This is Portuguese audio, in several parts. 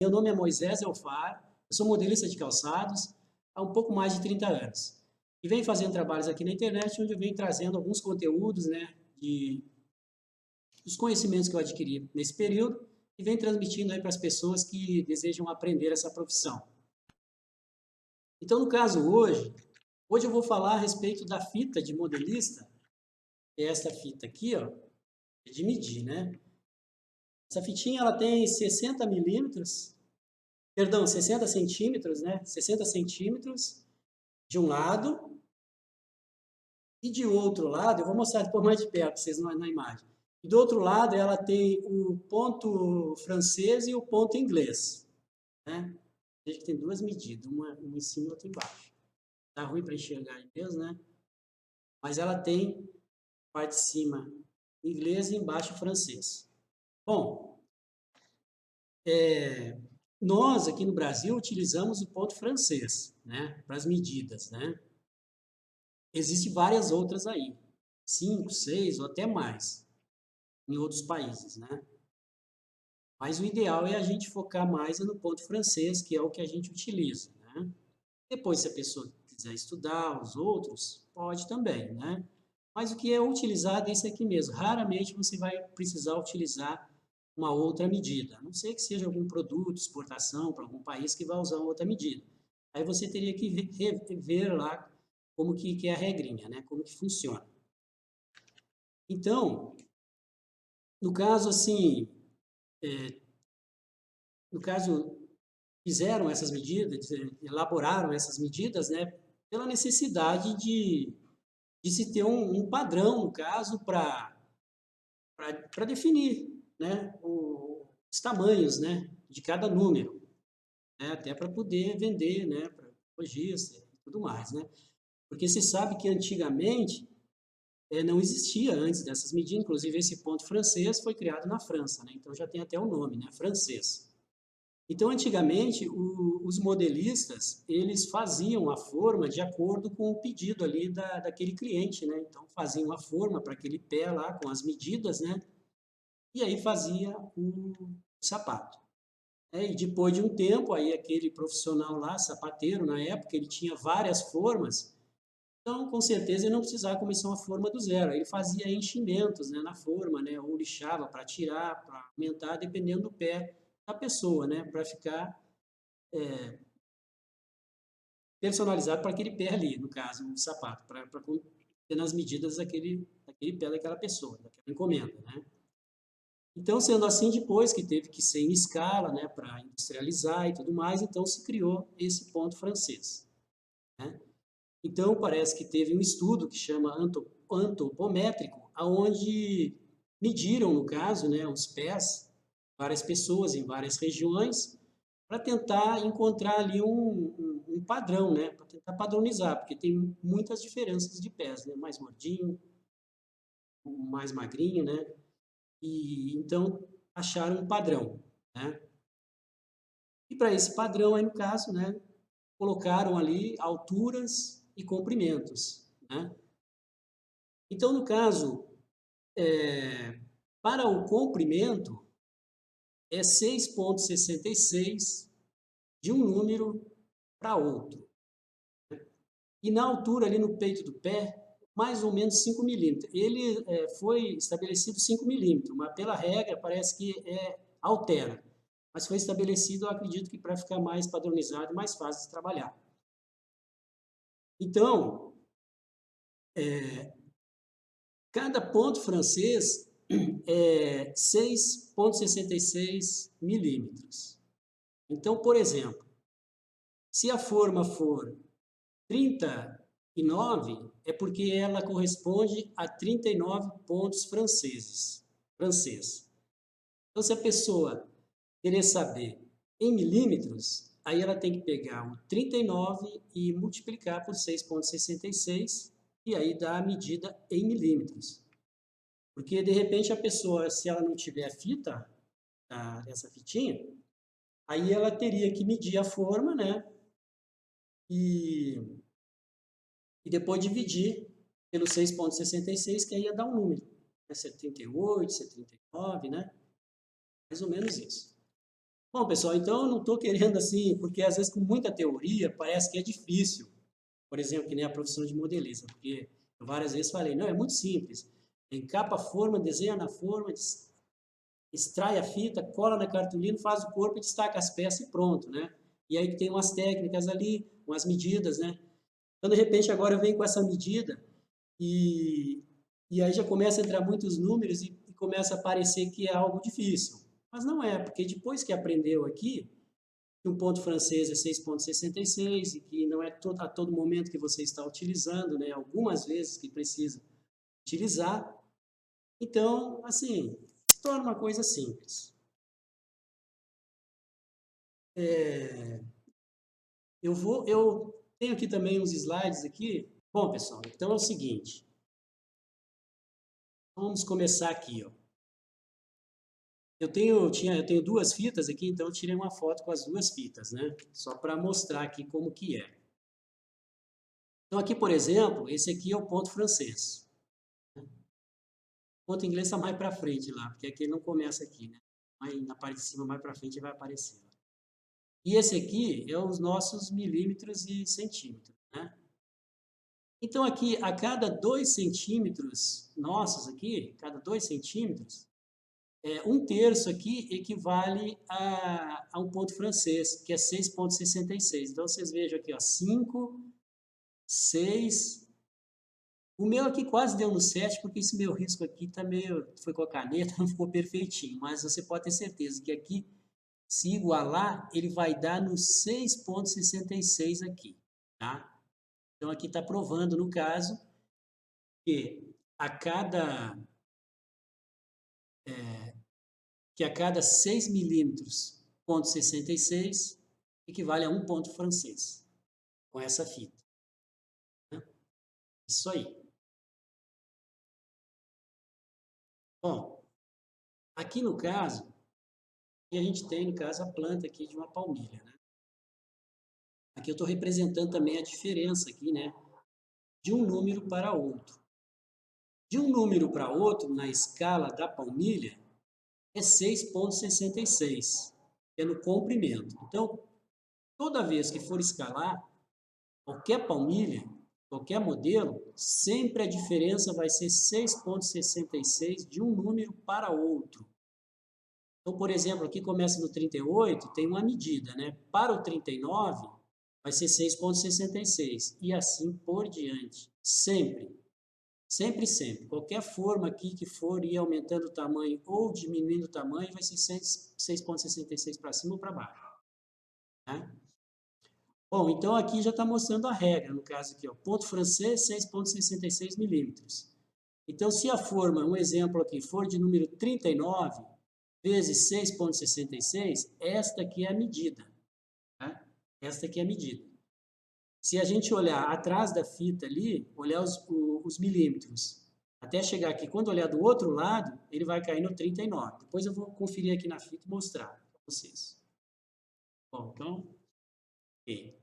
Meu nome é Moisés Elfar, eu sou modelista de calçados há um pouco mais de 30 anos. E venho fazendo trabalhos aqui na internet, onde eu venho trazendo alguns conteúdos, né, dos conhecimentos que eu adquiri nesse período e venho transmitindo aí para as pessoas que desejam aprender essa profissão. Então, no caso hoje eu vou falar a respeito da fita de modelista, que é essa fita aqui, ó, de medir, né? Essa fitinha ela tem 60 milímetros, perdão, 60 centímetros, né? 60 centímetros de um lado e de outro lado, eu vou mostrar depois mais de perto, vocês na imagem. E do outro lado ela tem o ponto francês e o ponto inglês, né? Veja que tem duas medidas, uma em cima e outra embaixo. Tá ruim para enxergar aí mesmo, né? Mas ela tem parte de cima inglês e embaixo francês. Bom, nós aqui no Brasil utilizamos o ponto francês, né, para as medidas, né? Existem várias outras aí, 5, 6 ou até mais, em outros países, né? Mas o ideal é a gente focar mais no ponto francês, que é o que a gente utiliza, né? Depois, se a pessoa quiser estudar os outros, pode também, né? Mas o que é utilizado é esse aqui mesmo. Raramente você vai precisar utilizar uma outra medida, a não ser que seja algum produto, exportação para algum país que vai usar outra medida. Aí você teria que ver lá como que é a regrinha, né? Como que funciona. Então, no caso assim, no caso fizeram essas medidas, elaboraram essas medidas, né? Pela necessidade de se ter um padrão, no caso, para definir, né, os tamanhos, né, de cada número, né, até para poder vender, né, para lojista e tudo mais, né? Porque você sabe que antigamente não existia antes dessas medidas, inclusive esse ponto francês foi criado na França, né? Então já tem até o nome, né, francês. Então, antigamente, os modelistas, eles faziam a forma de acordo com o pedido ali daquele cliente, né? Então, faziam a forma para aquele pé lá, com as medidas, né? E aí fazia o sapato. E depois de um tempo, aí aquele profissional lá, sapateiro, na época, ele tinha várias formas, então, com certeza, ele não precisava começar uma forma do zero. Ele fazia enchimentos, né, na forma, né? Ou lixava para tirar, para aumentar, dependendo do pé da pessoa, né? Para ficar personalizado para aquele pé ali, no caso, o sapato, para ter nas medidas daquele pé daquela pessoa, daquela encomenda, né? Então, sendo assim, depois que teve que ser em escala, né, para industrializar e tudo mais, então se criou esse ponto francês, né? Então, parece que teve um estudo que chama antropométrico, aonde mediram, no caso, né, os pés, várias pessoas em várias regiões, para tentar encontrar ali um padrão, né, para tentar padronizar, porque tem muitas diferenças de pés, né, mais gordinho, mais magrinho, né, e então acharam um padrão, né. E para esse padrão aí, no caso, né, colocaram ali alturas e comprimentos, né. Então, no caso, para o comprimento, é 6,66 de um número para outro. E na altura, ali no peito do pé, mais ou menos 5 milímetros. Ele foi estabelecido 5 milímetros, mas pela regra parece que altera. Mas foi estabelecido, eu acredito que para ficar mais padronizado e mais fácil de trabalhar. Então, cada ponto francês é 6,66 milímetros. Então, por exemplo, se a forma for 39, é porque ela corresponde a 39 pontos franceses. Francês. Então, se a pessoa querer saber em milímetros, aí ela tem que pegar o 39 e multiplicar por 6,66 e aí dá a medida em milímetros. Porque, de repente, a pessoa, se ela não tiver a fita, essa fitinha, aí ela teria que medir a forma, né? E depois dividir pelo 6,66, que aí ia dar um número. É 78, 79, né? Mais ou menos isso. Bom, pessoal, então eu não estou querendo assim, porque às vezes com muita teoria parece que é difícil. Por exemplo, que nem a profissão de modelista, porque eu várias vezes falei, não, é muito simples. Encapa a forma, desenha na forma, extrai a fita, cola na cartolina, faz o corpo, destaca as peças e pronto, né? E aí tem umas técnicas ali, umas medidas, né? Então, de repente, agora eu venho com essa medida e, e aí já começa a entrar muitos números e começa a parecer que é algo difícil. Mas não é, porque depois que aprendeu aqui, que um ponto francês é 6,66 e que não é a todo momento que você está utilizando, né? Algumas vezes que precisa utilizar. Então, assim, se torna uma coisa simples. Eu tenho aqui também uns slides aqui. Bom, pessoal, então é o seguinte. Vamos começar aqui, ó. Eu tenho duas fitas aqui, então eu tirei uma foto com as duas fitas, né? Só para mostrar aqui como que é. Então aqui, por exemplo, esse aqui é o ponto francês. O ponto inglês está mais para frente lá, porque aqui ele não começa aqui, né? Mas na parte de cima, mais para frente, vai aparecer. E esse aqui é os nossos milímetros e centímetros, né? Então aqui, a cada 2 centímetros nossos aqui, cada 2 centímetros, 1/3 aqui equivale a um ponto francês, que é 6,66. Então, vocês vejam aqui, ó, 5, 6. O meu aqui quase deu no 7, porque esse meu risco aqui tá meio, foi com a caneta, não ficou perfeitinho. Mas você pode ter certeza que aqui, se igualar, ele vai dar no 6,66 aqui, tá? Então, aqui está provando, no caso, que a cada que a cada 6 milímetros, ponto 66 equivale a um ponto francês, com essa fita. Né? Isso aí. Bom, aqui no caso, a gente tem, no caso, a planta aqui de uma palmilha. Né? Aqui eu estou representando também a diferença aqui, né, de um número para outro. De um número para outro, na escala da palmilha, é 6,66, que é no comprimento. Então, toda vez que for escalar, qualquer palmilha, qualquer modelo, sempre a diferença vai ser 6,66 de um número para outro. Então, por exemplo, aqui começa no 38, tem uma medida, né? Para o 39, vai ser 6,66 e assim por diante. Sempre. Sempre, sempre. Qualquer forma aqui que for ir aumentando o tamanho ou diminuindo o tamanho, vai ser 6,66 para cima ou para baixo. Né? Bom, então aqui já está mostrando a regra, no caso aqui, ó, ponto francês, 6,66 milímetros. Então, se a forma, um exemplo aqui, for de número 39 vezes 6,66, esta aqui é a medida. Tá? Esta aqui é a medida. Se a gente olhar atrás da fita ali, olhar os milímetros, até chegar aqui, quando olhar do outro lado, ele vai cair no 39. Depois eu vou conferir aqui na fita e mostrar para vocês. Bom, então, ok.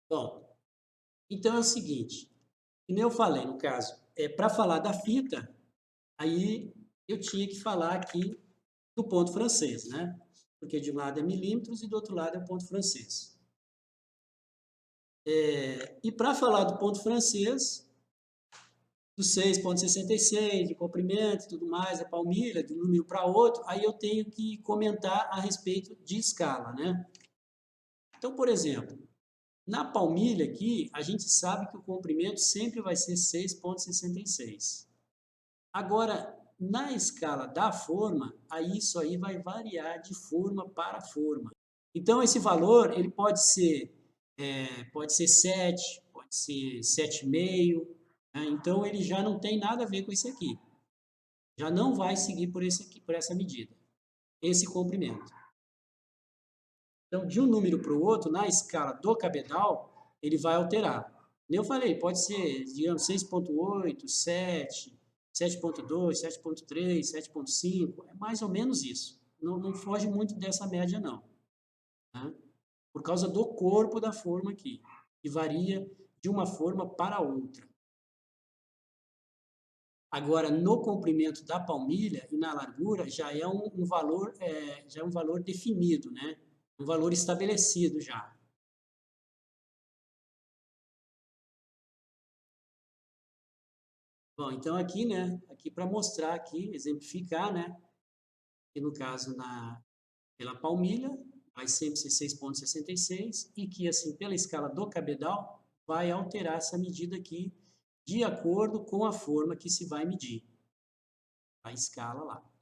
Bom, então é o seguinte, como eu falei, no caso, para falar da fita, aí eu tinha que falar aqui do ponto francês, né? Porque de um lado é milímetros e do outro lado é o ponto francês. E para falar do ponto francês, do 6,66, de comprimento e tudo mais, a palmilha, de um número para outro, aí eu tenho que comentar a respeito de escala, né? Então, por exemplo, na palmilha aqui, a gente sabe que o comprimento sempre vai ser 6,66. Agora, na escala da forma, aí isso aí vai variar de forma para forma. Então, esse valor ele pode ser 7, pode ser 7,5. Né? Então, ele já não tem nada a ver com esse aqui. Já não vai seguir por essa medida, esse comprimento. Então, de um número para o outro, na escala do cabedal, ele vai alterar. Eu falei, pode ser, digamos, 6,8, 7, 7,2, 7,3, 7,5, é mais ou menos isso. Não foge muito dessa média, não. Tá? Por causa do corpo da forma aqui, que varia de uma forma para outra. Agora, no comprimento da palmilha e na largura, já é um valor definido, né? Um valor estabelecido já. Bom, então aqui, né? Aqui para mostrar aqui, exemplificar, né? Que no caso, pela palmilha, vai sempre ser 6,66 e que, assim, pela escala do cabedal, vai alterar essa medida aqui de acordo com a forma que se vai medir. A escala lá.